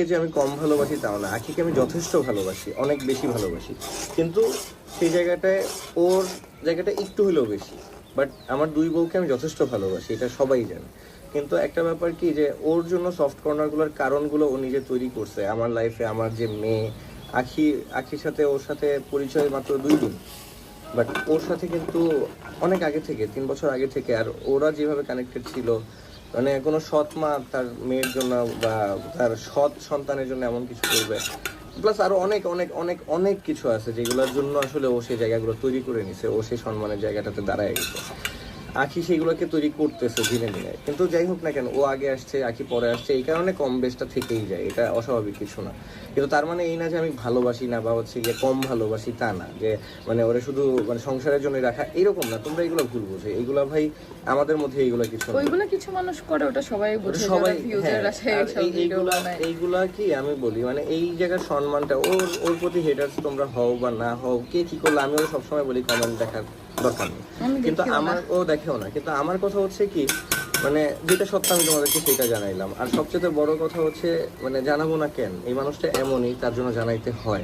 যে আমি কম ভালোবাসি তাও না, আখিকে আমি যথেষ্ট ভালোবাসি, অনেক বেশি ভালোবাসি, কিন্তু সেই জায়গাটায় ওর জায়গাটা একটু হলেও বেশি। বাট আমার দুই বউকে আমি যথেষ্ট ভালোবাসি, এটা সবাই জানে। কিন্তু একটা ব্যাপার কি, যে ওর জন্য সফট কর্নারগুলোর কারণগুলো ও নিজে তৈরি করছে আমার লাইফে। আমার যে মেয়ে আখির সাথে ওর সাথে পরিচয় মাত্র 2 দিন, বাট ওর সাথে কিন্তু অনেক আগে থেকে, 3 বছর আগে থেকে। আর ওরা যেভাবে কানেক্টেড ছিল, মানে কোনো সৎ মা তার মেয়ের জন্য বা তার সৎ সন্তানের জন্য এমন কিছু করবে, প্লাস আরো অনেক অনেক অনেক অনেক কিছু আছে যেগুলোর জন্য আসলে ও সেই জায়গাগুলো তৈরি করে নিছে, ও সেই সম্মানের জায়গাটাতে দাঁড়ায় গেছে। আখি সেগুলোকে তৈরি করতেছে ধীরে ধীরে। কিন্তু যাই হোক না কেন, ও আগে আসছে, আখি পরে আসছে, এই কারণে কম বেশটা থেকেই যায়, এটা অস্বাভাবিক কিছু না। কিন্তু তার মানে এই না যে আমি ভালোবাসি না বা হচ্ছে গিয়ে কম ভালোবাসি, তা না। যে মানে ওরা শুধু মানে সংসারের জন্য রাখা, এরকম না। তোমরা এগুলো ভুল বোঝো, এইগুলা ভাই আমাদের মধ্যে এইগুলো কিছু না। ওইগুলো কিছু মানুষ করে, ওটা সবাই বুঝে, সবাই, যারা ভিউজের হ্যাঁ। আশায় আর এইসব ভিডিও বানায়। এইগুলা কি আমি বলি, মানে এই জায়গার সম্মানটা ওর প্রতি হেটার্স তোমরা হও বা না হও, কে কি করলে, আমি ওর সবসময় বলি কমেন্ট দেখার দরকার নেই। আমি কিন্তু দেখিও না। ও দেখেও না। কিন্তু আমার কথা হচ্ছে কি, মানে যেটা সত্য আমি তোমাদেরকে সেটা জানাইলাম। আর সবচেয়ে বড় কথা হচ্ছে, মানে জানাবো না কেন, এই মানুষটা এমনই, তার জন্য জানাইতে হয়।